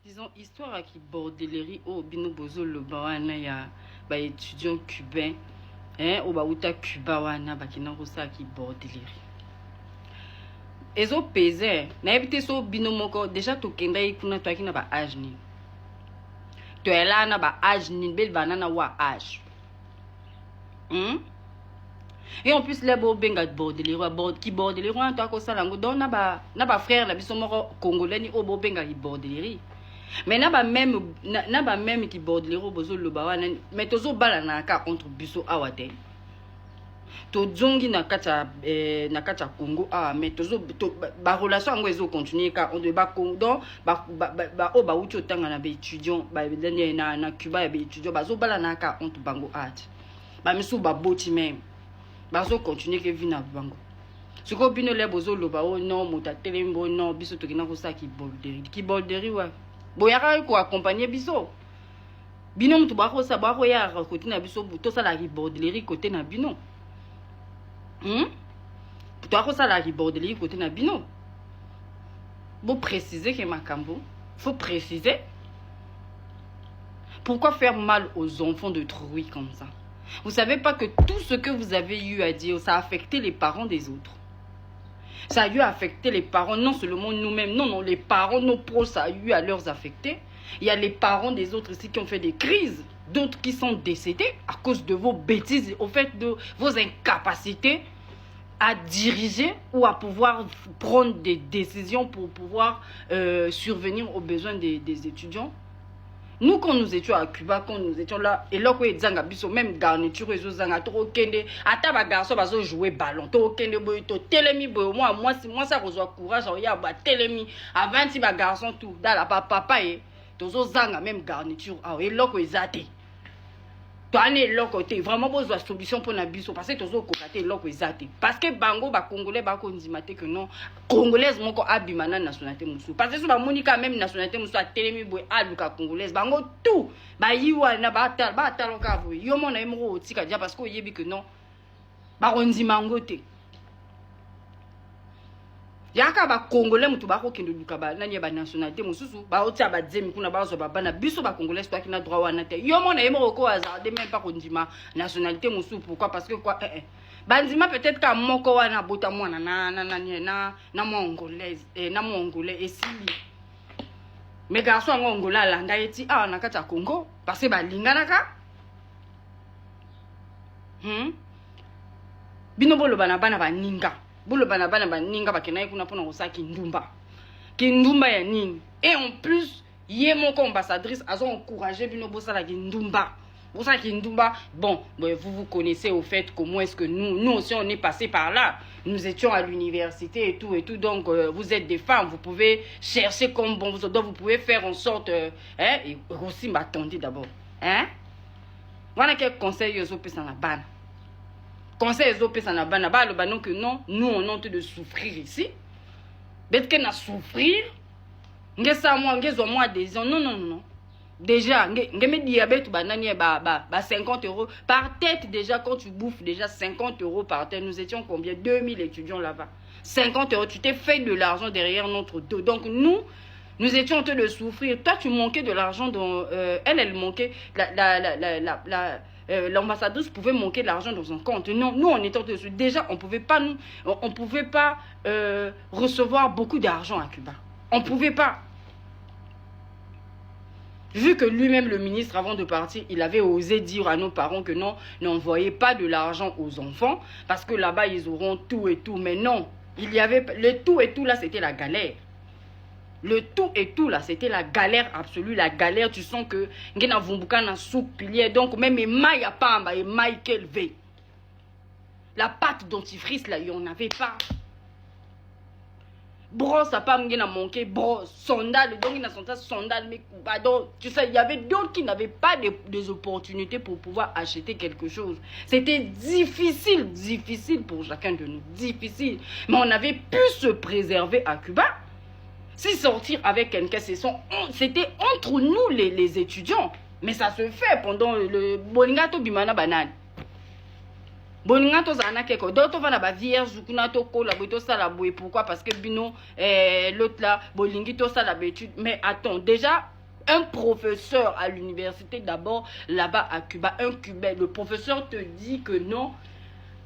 Disons, histoire à qui bordellerie au bino bozo le bawana ya ba étudiant cubain au bauta Cuba wana bakina rosa qui bordellerie. Ezo pese na ebite so bino moko déjà to kenda ikuna to akina ba âge ni. To ela na ba âge ni bel banana wa âge. Et en plus les beaux benga bordellerie qui bordellerie to ko sala ngo don na ba frère na biso moko congolais ni obo benga qui bordellerie. Mais na ba même qui bordellerie bozo lo ba wana mais tozo bala na ka entre biso awate. To zongi na kata Congo mais tozo ba relation ngo ezo continuer ka on de ba Congo ba uti otanga na ba étudiant ba na Cuba ya ba étudiant ba zo bala na ka entre bango art ba misu ba boti même ba zo continuer que vina bango siko bino le bozo lo ba o non mota telembo non biso to kina ko sa ki borderie wa boyaka ko accompagner biso bino mutu ba ko sa ba ko ya côté na biso to sa la borderie côté na bino toi ko sa la borderie côté na bino bon préciser que makambo faut préciser. Pourquoi faire mal aux enfants de d'autrui comme ça? Vous savez pas que tout ce que vous avez eu à dire, ça a affecté les parents des autres. Ça a eu à affecter les parents, non seulement nous-mêmes, non, les parents, nos proches, ça a eu à leur affecter. Il y a les parents des autres ici qui ont fait des crises, d'autres qui sont décédés à cause de vos bêtises, au fait de vos incapacités à diriger ou à pouvoir prendre des décisions pour pouvoir survenir aux besoins des étudiants. Nous, quand nous étions à Cuba, quand nous étions là, et là, même garniture, ils ont kende, ataba garçon, ils ont joué ballon, to kende boy, to telemi boy, moi, ça reçoit courage, il y a ba telemi, avant si ba garçon tout, dans la papa et, to zanga même garniture, et là, ils ont été. To ane là, côté, vraiment besoin de solution pour nabiso, parce que to zo kokate là, ils ont été. Parce que bango, ba congolais, ba konzimate que non, congolaise, mon ko abimana nationalité musu. Parce que so ba monika même nationalité musu, a telemi boy, aluka congolaise, bango tout, ba yiwa na ba taloka boy, yo mon na imro otika dia parce que yebi que non, ba konzimango te. Yaka ba congolais mutu ba ko kendo luka ba nani ba nationalité mususu ba otia ba dzemi kuna ba zo ba bana biso ba congolais toi qui na droit wana te yo mon na imro ko hasarder même pas kondima nationalité mususu. Pourquoi? Parce que quoi bandima peut-être ka moko wana bota mwana na mongolaise na mongolais et si mais garçon ngolais landa eti na kata Congo parce que ba lingana ka bino bolo bana ba ninga bolo bana ba ninga ba kenaye kuna pona kosa kindumba ya nini. Et en plus yé mon ambassadrice a encouragé bino bosala kindumba. Bon, vous connaissez au fait comment est-ce que nous aussi on est passé par là. Nous étions à l'université et tout. Donc, vous êtes des femmes, vous pouvez chercher comme bon vous. Donc, vous pouvez faire en sorte, et aussi m'attendez d'abord, Voilà quel conseil aux opés dans la banne. Conseil aux opés dans la banne, le que non, nous on est en train de souffrir ici. Peut-être qu'on a souffrir. Moi des non. Déjà, me diabète banani ba 50 € par tête déjà. Quand tu bouffes déjà 50 € par tête, nous étions combien? 2000 étudiants là-bas. 50 €, tu t'es fait de l'argent derrière notre dos. Donc nous étions en train de souffrir. Toi tu manquais de l'argent dont elle manquait. L'ambassadrice pouvait manquer de l'argent dans son compte. Non, nous on était dessus. Déjà on pouvait pas recevoir beaucoup d'argent à Cuba. On pouvait pas. Vu que lui-même, le ministre, avant de partir, il avait osé dire à nos parents que non, n'envoyez pas de l'argent aux enfants, parce que là-bas, ils auront tout et tout. Mais non, il y avait le tout et tout, là, c'était la galère. Le tout et tout, là, c'était la galère absolue. La galère, tu sens que donc même maille à pamba et maille qu'elle veut. La pâte dentifrice, là, il n'y en avait pas. Brosse à pas m'en manqué, brosse, sandales, donc il a sandales, mais pardon, tu sais, il y avait d'autres qui n'avaient pas des opportunités pour pouvoir acheter quelque chose. C'était difficile pour chacun de nous, difficile. Mais on avait pu se préserver à Cuba. Si sortir avec quelqu'un, c'était entre nous les étudiants. Mais ça se fait pendant le Boningato Bimana Banane. Boningato zana keko d'autres va na ba vierge kuna to ko la boito ça la boue. Pourquoi? Parce que bino l'autre là bolingi to ça la bétude. Mais attends, déjà Un professeur à l'université d'abord, là-bas à Cuba, un Cubain, le professeur te dit que non.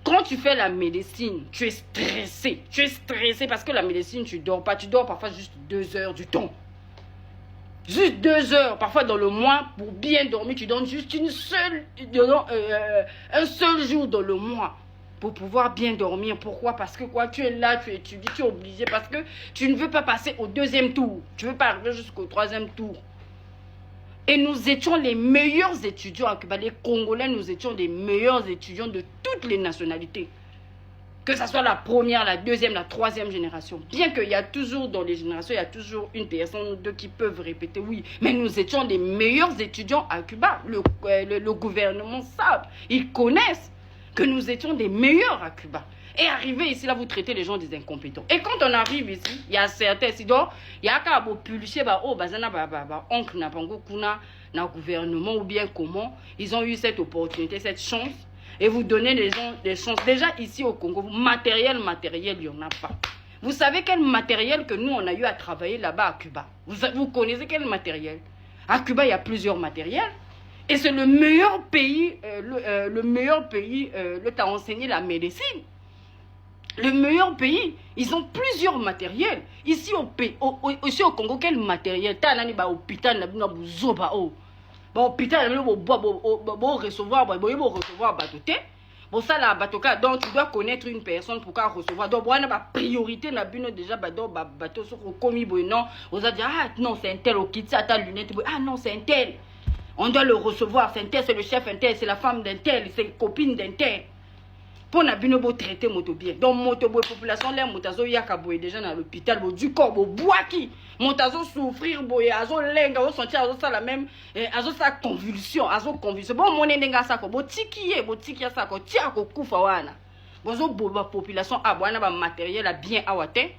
Quand tu fais la médecine, tu es stressé. Tu es stressé parce que la médecine, tu dors pas. Tu dors parfois juste 2 heures du temps. Juste 2 heures, parfois dans le mois, pour bien dormir, tu donnes juste un seul jour dans le mois pour pouvoir bien dormir. Pourquoi? Parce que quoi, tu es là, tu étudies, tu es obligé, parce que tu ne veux pas passer au 2e tour. Tu ne veux pas arriver jusqu'au 3e tour. Et nous étions les meilleurs étudiants à Cuba. Les Congolais, nous étions les meilleurs étudiants de toutes les nationalités. Que ce soit la première, la 2e, la 3e génération. Bien qu'il y a toujours, dans les générations, il y a toujours une personne ou deux qui peuvent répéter oui. Mais nous étions les meilleurs étudiants à Cuba. Le gouvernement savent, ils connaissent que nous étions des meilleurs à Cuba. Et arrivé ici, là, vous traitez les gens des incompétents. Et quand on arrive ici, il y a certains ici, donc, il y a qu'à vous pulcher, oncle n'a pas na gouvernement ou bien comment, ils ont eu cette opportunité, cette chance. Et vous donnez les gens des chances. Déjà ici au Congo, matériel, il n'y en a pas. Vous savez quel matériel que nous, on a eu à travailler là-bas à Cuba? Vous connaissez quel matériel? À Cuba, il y a plusieurs matériels. Et c'est le meilleur pays, le t'a enseigné la médecine. Le meilleur pays. Ils ont plusieurs matériels. Ici au Congo, quel matériel? T'as un hôpital, bon, hôpital, recevoir bateau. Bon, ça, là, bateau, donc tu dois connaître une personne pour recevoir. Donc, on a la priorité, on a déjà bateau, sur le commis, non. On a dit, ah, non, c'est un tel, au kit, ça, ta lunette, ah, non, c'est un tel. On doit le recevoir, c'est un tel, c'est le chef un tel, c'est la femme d'un tel, c'est une copine d'un tel. Pour na bino bo traiter moto bien. Donc moto bo population là motazo yaka boy déjà dans l'hôpital bo du corps bo boaki. Motazo souffrir boy azo lenga o sentir azo ça la même azo ça convulsion. Bon mon nenga ça ko bo tikiye ça ko tia ko kufa wana. Bozo bo ba population abwana ba matériel a bien awate.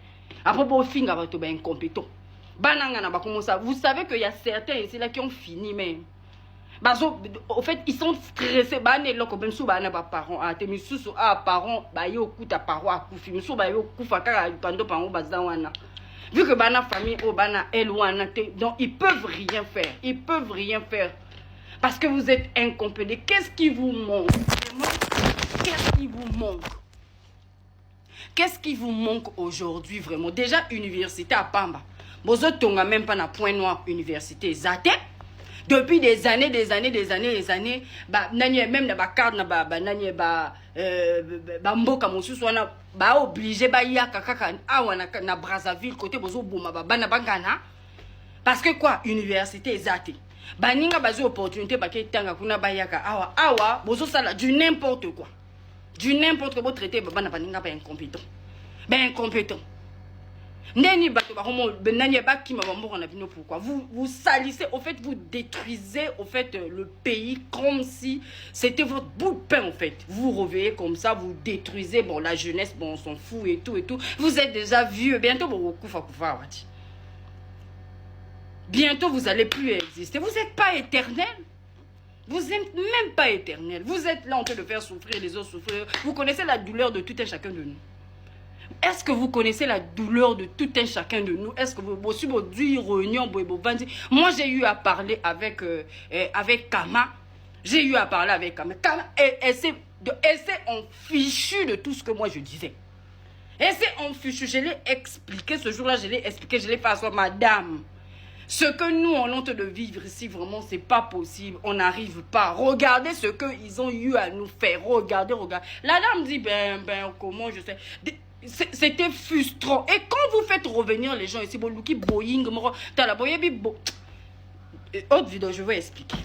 Après bo finga ba to ba incompétent. Bananga na ba commencer. Vous savez que il y a certains ici là qui ont fini même. Au fait, ils sont stressés. Parents, vu que bana famille donc ils peuvent rien faire. Ils peuvent rien faire. Parce que vous êtes incompétents. Qu'est-ce qui vous manque? Qu'est-ce qui vous manque? Qu'est-ce qui vous manque aujourd'hui vraiment? Déjà, université à Pamba. Vous n'avez même pas un point noir université Zate. Depuis des années, même na ba carte na ba nanye ba mboka mosusu wana ba obligé ba yaka kaka awana na Brazzaville côté bozo boma ba bana bangana parce que quoi université ezate baninga bazo opportunité ba ketanga kuna ba yaka awa bozo sala du n'importe quoi bo traiter ba bana baninga ba incompétent pourquoi vous salissez, au fait vous détruisez au fait le pays comme si c'était votre bout de pain en fait. Vous reveillez comme ça, vous détruisez bon la jeunesse, bon on s'en fout et tout. Vous êtes déjà vieux, bientôt bientôt vous allez plus exister. Vous n'êtes pas éternel. Vous n'êtes même pas éternel. Vous êtes là en train de faire souffrir les autres souffrir. Vous connaissez la douleur de tout un chacun de nous. Est-ce que vous connaissez la douleur de tout un chacun de nous? Est-ce que vous aussi vous dites réunion? Moi j'ai eu à parler avec Kama. J'ai eu à parler avec Kama. Kama elle s'est en fichu de tout ce que moi je disais. Elle s'est en fichu. Je l'ai expliqué ce jour-là. Je l'ai expliqué. Je l'ai fait à soi, madame. Ce que nous on est en train de vivre ici, vraiment, c'est pas possible. On n'arrive pas. Regardez ce qu'ils ont eu à nous faire. Regardez. La dame dit, comment je sais. C'était frustrant. Et quand vous faites revenir les gens ici, Boying, autre vidéo, je vais expliquer.